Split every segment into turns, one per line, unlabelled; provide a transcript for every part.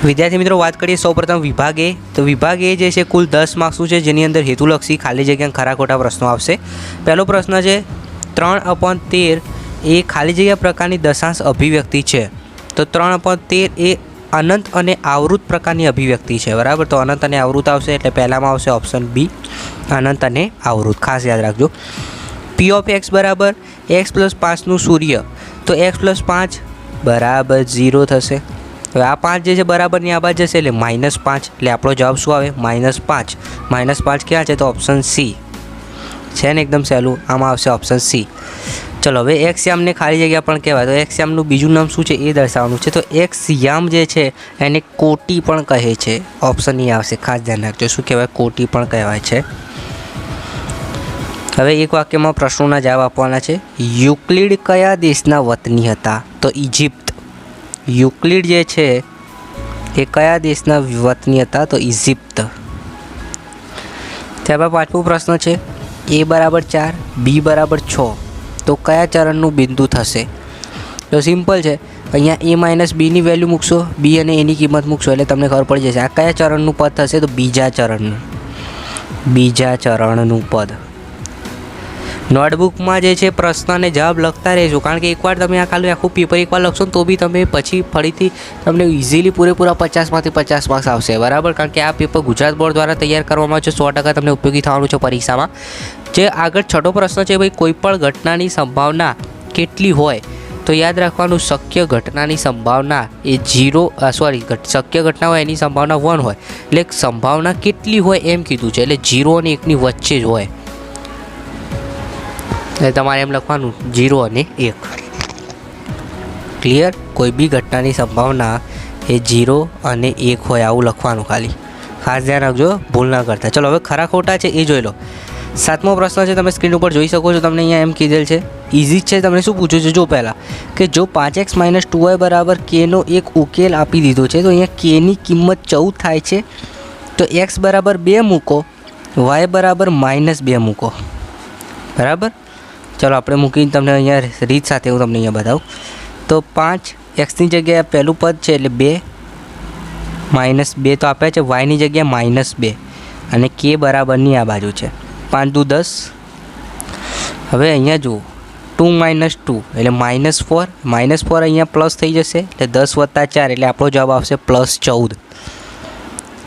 વિદ્યાર્થી મિત્રો વાત કરીએ સૌપ્રથમ વિભાગ એ, તો વિભાગ એ જે છે કુલ 10 માર્ક્સનું છે, જેની અંદર હેતુલક્ષી ખાલી જગ્યા ખરા ખોટા પ્રશ્નો આવશે. પહેલો પ્રશ્ન છે 3/13 એ ખાલી જગ્યા પ્રકારની દશાંશ અભિવ્યક્તિ છે. તો 3/13 એ અનંત અને આવૃત પ્રકારની અભિવ્યક્તિ છે, બરાબર. તો અનંત અને આવૃત આવશે એટલે પહેલામાં આવશે ઓપ્શન બી, અનંત અને આવૃત. ખાસ યાદ રાખજો. પી ઓફ એક્સ બરાબર x + 5નું સૂર્ય, તો x + 5 બરાબર 0 થશે. હવે આ 5 જે છે બરાબરની આ બાજુ જશે એટલે -5, એટલે આપણો જવાબ શું આવે? -5. -5 ક્યાં છે? તો ઓપ્શન સી છે ને, એકદમ સહેલું. આમાં આવશે ઓપ્શન સી. ચલો હવે એક્સ યામને ખાલી જગ્યા પણ કહેવાય. તો એક્સ યામનું બીજું નામ શું છે એ દર્શાવવાનું છે. તો એક્સ યામ જે છે એને કોટી પણ કહે છે. ઓપ્શન એ આવશે, ખાસ ધ્યાન રાખજો. શું કહેવાય? કોટી પણ કહેવાય છે. હવે એક વાક્યમાં પ્રશ્નોના જવાબ આપવાના છે. યુક્લિડ કયા દેશના વતની હતા? તો ઇજિપ્ત. યુક્લિડ જે છે એ કયા દેશના વતની હતા? તો ઇજિપ્ત. ત્યારબાદ પાંચમો પ્રશ્ન છે a બરાબર 4, b બરાબર 6, તો કયા ચરણનું બિંદુ થશે? તો સિમ્પલ છે, અહીંયા a - b ની વેલ્યુ મૂકશો, b અને a ની કિંમત મૂકશો એટલે તમને ખબર પડી જશે આ કયા ચરણનું પદ થશે. તો બીજા ચરણનું પદ. નોટબુકમાં જે છે પ્રશ્ન અને જવાબ લખતા રહેજો, કારણ કે એકવાર તમે આ ખાલી આખું પેપર એકવાર લખશો ને તો બી તમે પછી ફરીથી તમને ઇઝીલી પૂરેપૂરા 50માંથી 50 માર્ક્સ આવશે, બરાબર. કારણ કે આ પેપર ગુજરાત બોર્ડ દ્વારા તૈયાર કરવામાં આવે છે. 100% તમને ઉપયોગી થવાનું છે પરીક્ષામાં. જે આગળ છઠ્ઠો પ્રશ્ન છે ભાઈ, કોઈપણ ઘટનાની સંભાવના કેટલી હોય? તો યાદ રાખવાનું, શક્ય ઘટનાની સંભાવના એ શક્ય ઘટના હોય એની સંભાવના 1 હોય, એટલે સંભાવના કેટલી હોય એમ કીધું છે, એટલે 0 અને 1ની વચ્ચે જ હોય. એટલે તમારે એમ લખવાનું 0 અને 1. ક્લિયર? કોઈ બી ઘટનાની સંભાવના એ 0 અને 1 હોય, આવું લખવાનું ખાલી. ખાસ ધ્યાન રાખજો, ભૂલ ના કરતા. ચલો હવે ખરા ખોટા છે એ જોઈ લો. સાતમો પ્રશ્ન છે, તમે સ્ક્રીન ઉપર જોઈ શકો છો. તમને અહીંયા એમ કીધેલ છે, ઇઝી છે. તમને શું પૂછ્યું છે જો પહેલાં, કે જો 5x - 2y બરાબર kનો એક ઉકેલ આપી દીધો છે, તો અહીંયા kની કિંમત 14 થાય છે. તો x બરાબર 2 મૂકો, y બરાબર -2 મૂકો, બરાબર. ચલો આપણે મૂકીને તમને અહીંયા રીત સાથે હું તમને અહીંયા બતાવું. તો 5xની જગ્યાએ પહેલું પદ છે એટલે 2 -2 તો આપ્યા છે, yની જગ્યાએ -2 અને k બરાબરની આ બાજુ છે. 5 દુ 10. હવે અહીંયા જુઓ 2 - 2 એટલે -4, -4 અહીંયા પ્લસ થઈ જશે એટલે 10 + 4 એટલે આપણો જવાબ આવશે +14.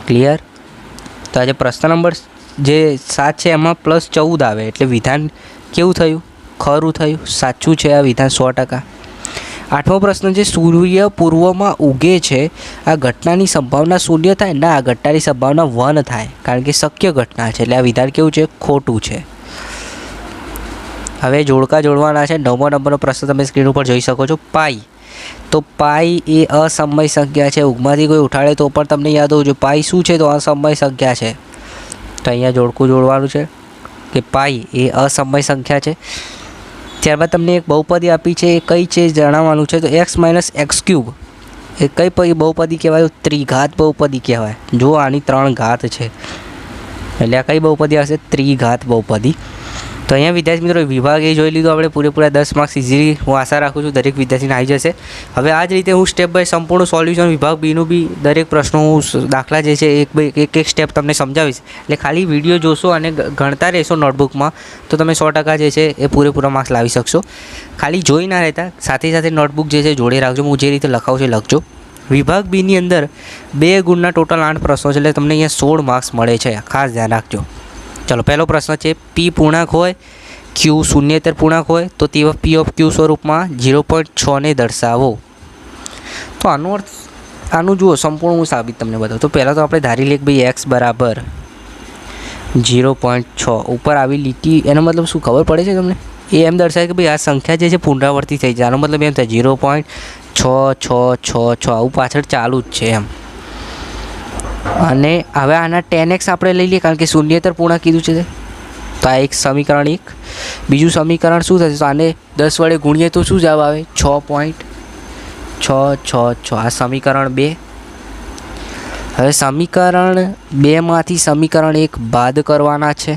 ક્લિયર? તો આજે પ્રશ્ન નંબર જે 7 છે એમાં +14 આવે એટલે વિધાન કેવું થયું? ખરું થયું, સાચું છે આ વિધાન 100%. આઠમો પ્રશ્ન છે, સૂર્ય પૂર્વમાં ઉગે છે, આ ઘટનાની સંભાવના 0 થાય? ના, આ ઘટનાની સંભાવના 1 થાય, કારણ કે શક્ય ઘટના છે એટલે આ વિધાન કેવું છે? ખોટું છે. હવે જોડકા જોડવાના છે. 9મો નંબરનો પ્રશ્ન તમે સ્ક્રીન ઉપર જોઈ શકો છો. પાઈ. તો પાઈ એ અસમય સંખ્યા છે. ઊંઘમાંથી કોઈ ઉઠાડે તો પણ તમને યાદ હોવું જોઈએ પાઈ શું છે? તો અસમય સંખ્યા છે. તો અહીંયા જોડકું જોડવાનું છે કે પાઈ એ અસમય સંખ્યા છે. ત્યારબાદ તમને એક બહુપદી આપી છે, એ કઈ છે જણાવવાનું છે. તો x - x³ એ કઈ બહુપદી કહેવાય? ત્રિઘાત બહુપદી કહેવાય. જો આની 3 ઘાત છે એટલે આ કઈ બહુપદી આવશે? ત્રિઘાત બહુપદી. તો અહીંયા વિદ્યાર્થી મિત્રો વિભાગ એ જોઈ લીધો આપણે પૂરેપૂરા 10 માર્ક્સ ઇઝીલી. હું આશા રાખું છું દરેક વિદ્યાર્થીને આવી જશે. હવે આ જ રીતે હું સ્ટેપ બાય સંપૂર્ણ સોલ્યુશન વિભાગ બીનું બી દરેક પ્રશ્નો હું દાખલા જે છે એક સ્ટેપ તમને સમજાવીશ. એટલે ખાલી વિડીયો જોશો અને ગણતા રહેશો નોટબુકમાં તો તમે 100% જે છે એ પૂરેપૂરા માર્ક્સ લાવી શકશો. ખાલી જોઈ ના રહેતા, સાથે સાથે નોટબુક જે છે જોડે રાખજો. હું જે રીતે લખાવું છે લખજો. વિભાગ બીની અંદર 2 ગુણના ટોટલ 8 પ્રશ્નો છે એટલે તમને અહીંયા 16 માર્ક્સ મળે છે. ખાસ ધ્યાન રાખજો. ચલો પહેલો પ્રશ્ન છે, p પૂર્ણાંક હોય, q શૂન્યેતર પૂર્ણાંક હોય તો તેવા p ઓફ q સ્વરૂપમાં 0.6 ને દર્શાવો. તો આનો અર્થ આનું જુઓ સંપૂર્ણ હું સાબિત તમને બતાવું. તો પહેલાં તો આપણે ધારી લઈએ કે ભાઈ x બરાબર 0.6 ઉપર આવી લીટી, એનો મતલબ શું ખબર પડે છે તમને? એ એમ દર્શાવે કે ભાઈ આ સંખ્યા જે છે પુનરાવર્તિત થઈ જાય. આનો મતલબ એમ થાય 0.66666 આવું પાછળ ચાલુ જ છે એમ. અને હવે આના 10x આપણે લઈ લઈએ કારણ કે શૂન્યેતર પૂર્ણાંક કીધું છે. તો આ એક સમીકરણ 1. બીજું સમીકરણ શું થશે? તો આને 10 વડે ગુણીએ તો શું જવાબ આવે? 6.666. આ સમીકરણ 2. હવે સમીકરણ 2માંથી સમીકરણ 1 બાદ કરવાના છે.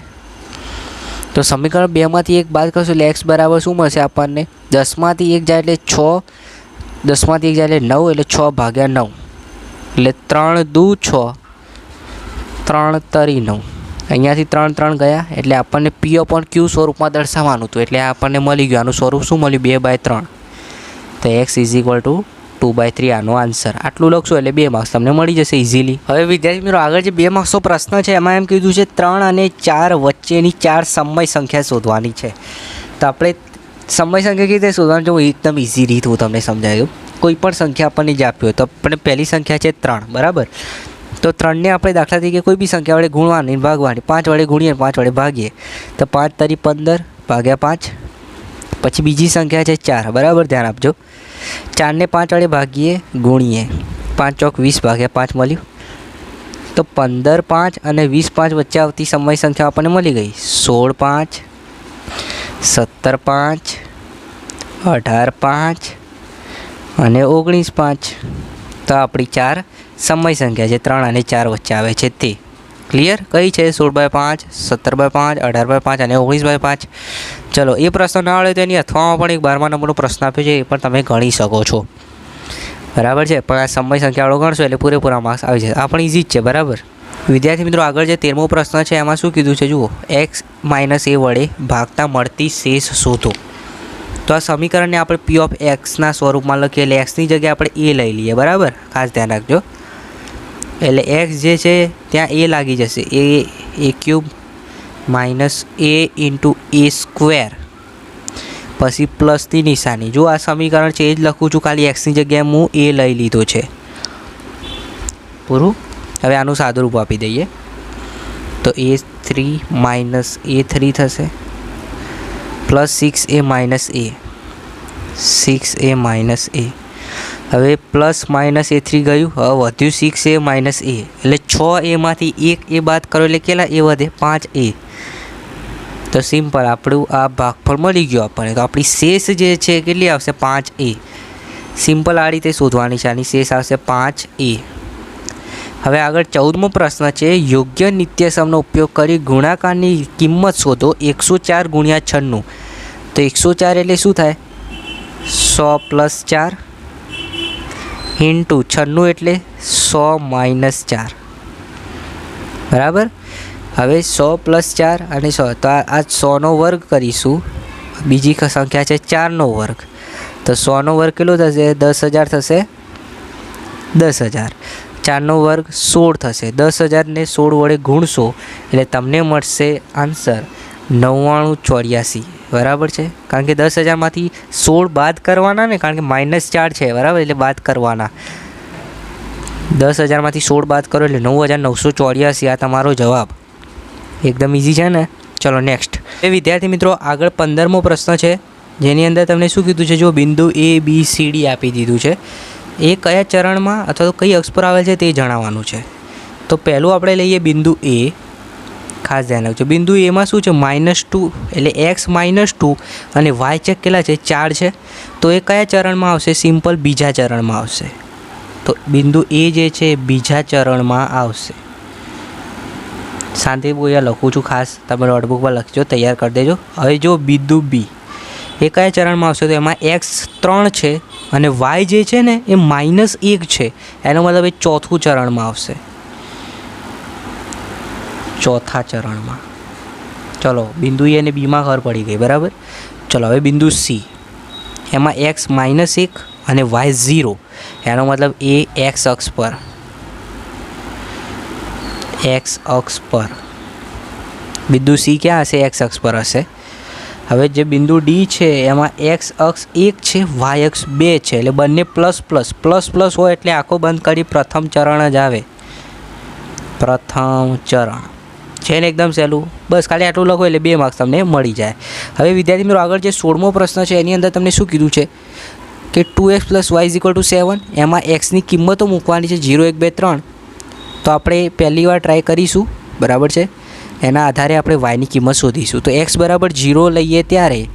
તો સમીકરણ 2માંથી 1 બાદ કરશો એટલે x બરાબર શું મળશે આપણને? 10માંથી 1 જાય એટલે 6, 10માંથી 1 જાય એટલે 9 એટલે 6/9. એટલે 3 દુ 6, 3 તરી 9, અહીંયાથી 3 3 ગયા એટલે આપણને P/Q સ્વરૂપમાં દર્શાવવાનું હતું, એટલે આપણને મળી ગયું. આનું સ્વરૂપ શું મળ્યું? 2/3. તો x = 2/3 આનો આન્સર. આટલું લખશો એટલે 2 માર્ક્સ તમને મળી જશે ઇઝીલી. હવે વિદ્યાર્થી મિત્રો આગળ જે 2 માર્ક્સનો પ્રશ્ન છે એમાં એમ કીધું છે 3 અને 4 વચ્ચેની 4 સમય સંખ્યા શોધવાની છે. તો આપણે સમય સંખ્યા કેવી રીતે શોધવાની? જો એકદમ ઇઝી રીત હું તમને સમજાવ્યું. કોઈ પણ સંખ્યા આપણને જે આપી હોય તો આપણે પહેલી સંખ્યા છે 3, બરાબર. તો 3ને આપણે દાખલા તરીકે કોઈ બી સંખ્યા વડે ગુણવાની, ભાગવાની. 5 વડે ગુણીએ, 5 વડે ભાગીએ તો 5 તરી 15 ભાગ્યા 5. પછી બીજી સંખ્યા છે 4, બરાબર, ધ્યાન આપજો. 4ને 5 વડે ભાગીએ, ગુણીએ, 5 ચોક 20 ભાગ્યા 5 મળ્યું. તો 15 5 અને 20 5 વચ્ચે આવતી સમય સંખ્યા આપણને મળી ગઈ. 16 5, 17 5, 18 5 અને 19 5. તો આપણી 4 સમય સંખ્યા છે 3 અને 4 વચ્ચે આવે છે તે. ક્લિયર? કઈ છે? 16/5, 17/5, 18/5 અને 19/5. ચલો, એ પ્રશ્ન ના આવડે તો એની અથવામાં પણ એક 12મા નંબરનો પ્રશ્ન આપ્યો છે, એ પણ તમે ગણી શકો છો, બરાબર છે. પણ આ સમય સંખ્યાવાળો ગણશો એટલે પૂરેપૂરા માર્ક્સ આવી જશે. આ પણ ઇઝી જ છે, બરાબર. વિદ્યાર્થી મિત્રો આગળ જે 13મો પ્રશ્ન છે એમાં શું કીધું છે જુઓ, x - a વડે ભાગતા મળતી શેષ શોધો. તો આ સમીકરણને આપણે P/Xના સ્વરૂપમાં લખીએ એટલે xની જગ્યાએ આપણે a લઈ લઈએ, બરાબર. ખાસ ધ્યાન રાખજો. એટલે x જે છે ત્યાં a લાગી જશે, a³ - a × a², પછી પ્લસની નિશાની. જો આ સમીકરણ છે એ જ લખું છું, ખાલી xની જગ્યાએ હું a લઈ લીધો છે. પૂરું. હવે આનું સાદુરૂપ આપી દઈએ તો a3 - a3 થશે, plus 6a - a, 6a - a. હવે પ્લસ માઇનસ a3 ગયું, હવે વધ્યું 6a - a, એટલે 6a માંથી 1a બાદ કરો એટલે કેટલા a વધે? 5a. તો સિમ્પલ આપણું આ ભાગફળ મળી ગયો આપણને. તો આપણી શેષ જે છે કેટલી આવશે? 5a. સિમ્પલ આ રીતે શોધવાની છે. આની શેષ આવશે 5a. હવે આગળ 14મો પ્રશ્ન છે, યોગ્ય નિત્યસમનો ઉપયોગ કરી ગુણાકારની કિંમત શોધો 104 × 96. તો 104 એટલે શું થાય? 100 + 4 × 96 એટલે 100 - 4, બરાબર. હવે 100 + 4 અને 100, તો આ 100નો વર્ગ કરીશું. બીજી સંખ્યા છે 4નો વર્ગ, તો 100નો વર્ગ કેટલો થશે? 10,000 થશે. 10,000. 4નો વર્ગ 16 થશે. 10,000ને 16 વડે ગુણશો એટલે તમને મળશે આન્સર 9984, બરાબર છે. કારણ કે 10,000 માંથી 16 બાદ કરવાના ને, કારણ કે -4 છે, બરાબર, એટલે બાદ કરવાના. 10,000 માંથી 16 બાદ કરો એટલે 9984. આ તમારો જવાબ. એકદમ ઇઝી છે ને. ચલો નેક્સ્ટ. એ વિદ્યાર્થી મિત્રો આગળ 15મો પ્રશ્ન છે, જેની અંદર તમને શું કીધું છે? જો બિંદુ a b c d આપી દીધું છે, એ કયા ચરણમાં અથવા તો કઈ અક્ષ પર આવે છે તે જણાવવાનું છે. તો પહેલું આપણે લઈએ બિંદુ a. ખાસ ધ્યાન રાખજો, બિંદુ એમાં શું છે? -2 એટલે x -2 અને y ચેક કેટલા છે? 4 છે. તો એ કયા ચરણમાં આવશે? સિમ્પલ બીજા ચરણમાં આવશે. તો બિંદુ a જે છે બીજા ચરણમાં આવશે. શાંતિ બોયા લખું છું, ખાસ તમે નોટબુક પર લખજો, તૈયાર કરી દેજો. હવે જો બિંદુ b એ કયા ચરણમાં આવશે? તો એમાં x 3 છે અને y જે છે ને એ -1 છે. એનો મતલબ એ ચોથું ચરણમાં આવશે, ચોથા ચરણમાં. ચલો, બિંદુ એ અને બીમાં ખબર પડી ગઈ, બરાબર. ચલો હવે બિંદુ c, એમાં x -1 અને y 0. એનો મતલબ એ x અક્ષ પર, x અક્ષ પર. બિંદુ c ક્યાં હશે? x અક્ષ પર હશે. હવે જે બિંદુ d છે એમાં x અક્ષ 1 છે, y અક્ષ 2 છે, એટલે બંને પ્લસ પ્લસ હોય એટલે આખો બંધ કરી પ્રથમ ચરણ જ આવે. પ્રથમ ચરણ છે ને, એકદમ સહેલું. બસ ખાલી આટલું લખો એટલે 2 માર્ક્સ તમને મળી જાય. હવે વિદ્યાર્થી મિત્રો આગળ જે 16મો પ્રશ્ન છે એની અંદર તમને શું કીધું છે કે 2x + y = 7. એમાં xની કિંમતો મૂકવાની છે 0 1 2 3. તો આપણે પહેલી વાર ટ્રાય કરીશું, બરાબર છે. એના આધારે આપણે yની કિંમત શોધીશું. તો x = 0 લઈએ ત્યારે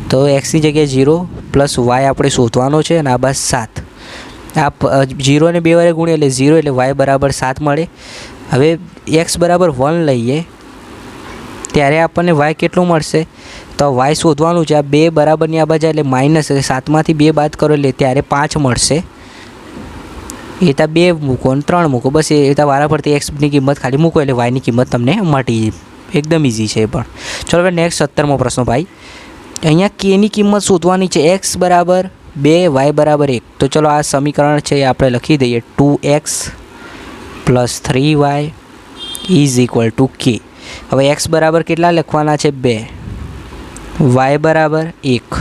તો xની જગ્યાએ 0 + y આપણે શોધવાનો છે અને આ બાદ 7. આ 0 ને 2 વડે ગુણીએ એટલે 0, એટલે y = 7 મળે. હવે x = 1 લઈએ ત્યારે આપણને y કેટલું મળશે? તો y શોધવાનું છે. આ 2 બરાબરની આ બાજુ એટલે માઇનસ, એટલે 7માંથી 2 બાદ કરો એટલે ત્યારે 5 મળશે. એ ત્યાં 2 મૂકો અને 3 મૂકો, બસ એ ત્યાં વારા પરથી એક્સની કિંમત ખાલી મૂકો એટલે વાયની કિંમત તમને મળી જાય. એકદમ ઇઝી છે એ પણ. ચલો હવે નેક્સ્ટ 17મો પ્રશ્ન ભાઈ. અહીંયા કેની કિંમત શોધવાની છે. એક્સ બરાબર 2, વાય બરાબર 1. તો ચલો આ સમીકરણ છે એ આપણે લખી દઈએ. 2x + 3y = k. હવે એક્સ બરાબર કેટલા લખવાના છે? 2, વાય બરાબર 1,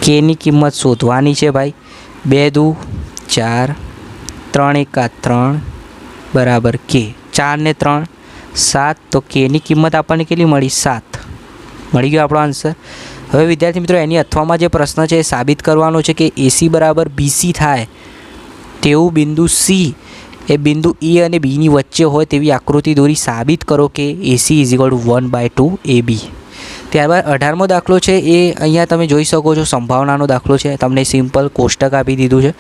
કેની કિંમત શોધવાની છે ભાઈ. 2 દુ 4, 3 એકા 3 બરાબર k. 4 ને 3 7. તો કેની કિંમત આપણને કેટલી મળી? 7. મળી ગયો આપણો આન્સર. હવે વિદ્યાર્થી મિત્રો એની અથવામાં જે પ્રશ્ન છે એ સાબિત કરવાનો છે કે AC બરાબર BC થાય તેવું બિંદુ C એ બિંદુ E અને Bની વચ્ચે હોય તેવી આકૃતિ દોરી સાબિત કરો કે AC = 1/2 AB. ત્યારબાદ 18મો દાખલો છે એ અહીંયા તમે જોઈ શકો છો, સંભાવનાનો દાખલો છે. તમને સિમ્પલ કોષ્ટક આપી દીધું છે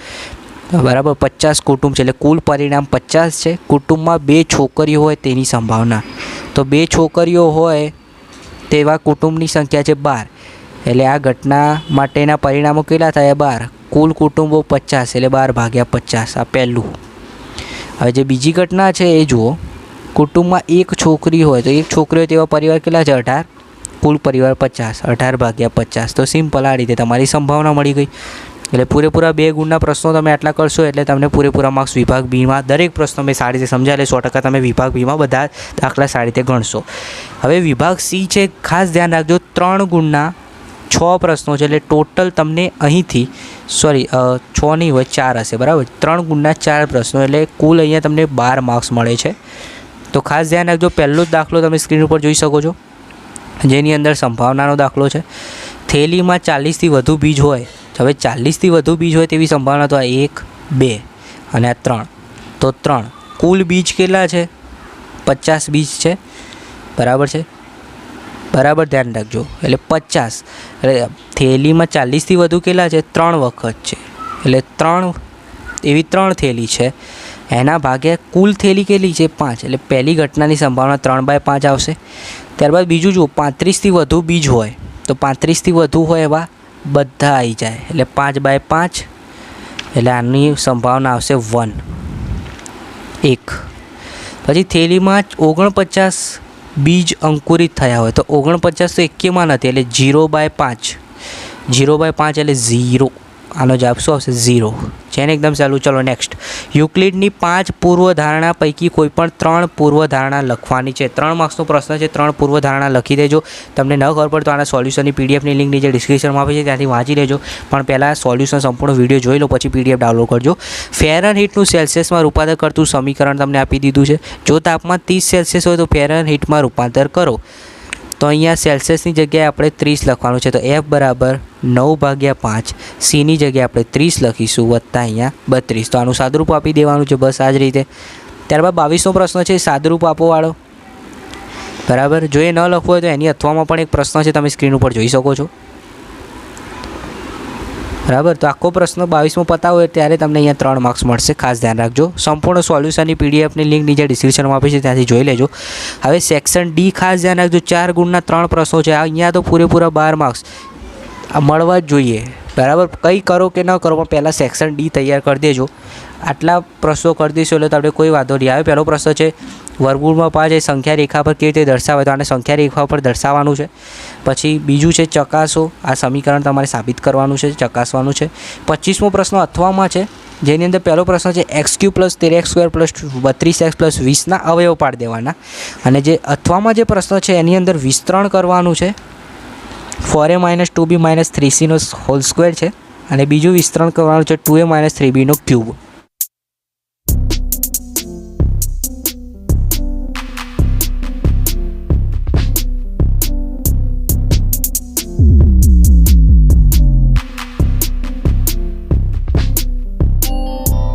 બરાબર. 50 કુટુંબ છે એટલે કુલ પરિણામ 50 છે. કુટુંબમાં 2 છોકરીઓ હોય તેની સંભાવના. તો 2 છોકરીઓ હોય તેવા કુટુંબની સંખ્યા છે 12. એટલે આ ઘટના માટેના પરિણામો કેટલા થયા? 12. કુલ કુટુંબો 50 એટલે 12/50. આ પહેલું. હવે જે બીજી ઘટના છે એ જુઓ. કુટુંબમાં 1 છોકરી હોય તો 1 છોકરી હોય તેવા પરિવાર કેટલા છે? 18. કુલ પરિવાર 50. 18/50. તો સિમ્પલ આ રીતે તમારી સંભાવના મળી ગઈ. એટલે પૂરેપૂરા 2 ગુણના પ્રશ્નો તમે આટલા કરશો એટલે તમને પૂરેપૂરા માર્ક્સ વિભાગ બીમાં દરેક પ્રશ્નો મેં સારી રીતે સમજાય એટલે 100% તમે વિભાગ બીમાં બધા દાખલા સારી રીતે ગણશો. હવે વિભાગ C છે, ખાસ ધ્યાન રાખજો. 3 ગુણના 6 પ્રશ્નો છે એટલે ટોટલ તમને અહીંથી 6 નહીં હોય 4 હશે બરાબર. 3 ગુણના 4 પ્રશ્નો એટલે કુલ અહીંયા તમને 12 માર્ક્સ મળે છે. તો ખાસ ધ્યાન રાખજો. પહેલો જ દાખલો તમે સ્ક્રીન ઉપર જોઈ શકો છો જેની અંદર સંભાવનાનો દાખલો છે. થેલીમાં 40થી વધુ બીજ હોય. હવે 40થી વધુ બીજ હોય તેવી સંભાવના તો આ 1, 2 અને આ 3. તો 3. કુલ બીજ કેટલા છે? 50 બીજ છે બરાબર છે. બરાબર ધ્યાન રાખજો. એટલે 50 એટલે થેલીમાં 40થી વધુ કેટલા છે? 3 વખત છે. એટલે 3 એવી 3 થેલી છે. એના ભાગે કુલ થેલી કેટલી છે? 5. એટલે પહેલી ઘટનાની સંભાવના 3/5 આવશે. ત્યારબાદ બીજું જુઓ. 35થી વધુ બીજ હોય તો 35થી વધુ હોય એવા બધા આવી જાય એટલે 5/5. એટલે આની સંભાવના આવશે 1. પછી થેલીમાં 49 બીજ અંકુરિત થયા હોય તો 49 તો એકેયમાં નથી એટલે 0/5. 0/5 એટલે 0. આનો જવાબ શું આવશે? 0. છે ને એકદમ ચાલુ. ચલો નેક્સ્ટ. યુક્લિડની 5 પૂર્વધારણા પૈકી કોઈ પણ 3 પૂર્વધારણા લખવાની છે. 3 માર્ક્સનો પ્રશ્ન છે. 3 પૂર્વધારણા લખી દેજો. તમને ન ખબર પડે તો આના સોલ્યુશનની પીડીએફની લિંક નીચે ડિસ્ક્રિપ્શનમાં આપી છે, ત્યાંથી વાંચી લેજો. પણ પહેલાં સોલ્યુશન સંપૂર્ણ વિડીયો જોઈ લો પછી પીડીએફ ડાઉનલોડ કરજો. ફેરનહીટનું સેલ્સિયસમાં રૂપાંતર કરતું સમીકરણ તમને આપી દીધું છે. જો તાપમાન 30 સેલ્સિયસ હોય તો ફેરનહીટમાં રૂપાંતર કરો. તો અહીંયા સેલ્સિયસની જગ્યાએ આપણે 30 લખવાનું છે. તો F બરાબર 9/5. Cની જગ્યાએ આપણે 30 લખીશું વત્તા અહીંયા 32. તો આનું સાદુરૂપ આપી દેવાનું છે બસ આ જ રીતે. ત્યારબાદ 22મો પ્રશ્ન છે સાદુરૂપ આપોવાળો બરાબર. જો એ ન લખવો હોય તો એની અથવામાં પણ એક પ્રશ્ન છે, તમે સ્ક્રીન ઉપર જોઈ શકો છો બરાબર. તો આખો પ્રશ્ન 22મો પતાવો ત્યારે તમને અહીંયા 3 માર્ક્સ મળશે. ખાસ ધ્યાન રાખજો. સંપૂર્ણ સોલ્યુશનની પીડીએફની લિંક નીચે ડિસ્ક્રિપ્શનમાં આપી છે, ત્યાંથી જોઈ લેજો. હવે સેક્શન D ખાસ ધ્યાન રાખજો. 4 ગુણના 3 પ્રશ્નો છે. અહીંયા તો પૂરેપૂરા 12 માર્ક્સ મળવા જ જોઈએ બરાબર. કંઈ કરો કે ન કરો પણ પહેલાં સેક્શન D તૈયાર કરી દેજો. આટલા પ્રશ્નો કરી દઈશું એટલે તમને કોઈ વાંધો નહીં આવે. પહેલો પ્રશ્ન છે વર્ગમૂળમાં 5 એ સંખ્યા રેખા પર કેવી રીતે દર્શાવે તો આને સંખ્યા રેખા પર દર્શાવવાનું છે. પછી બીજું છે ચકાસો. આ સમીકરણ તમારે સાબિત કરવાનું છે, ચકાસવાનું છે. 25મો પ્રશ્ન અથવામાં છે જેની અંદર પહેલો પ્રશ્ન છે x³ + 13x² + 32x + 20ના અવયવ પાડી દેવાના. અને જે અથવામાં જે પ્રશ્ન છે એની અંદર વિસ્તરણ કરવાનું છે. 4a - 2b - 3c² છે અને બીજું વિસ્તરણ કરવાનું છે 2a - 3b³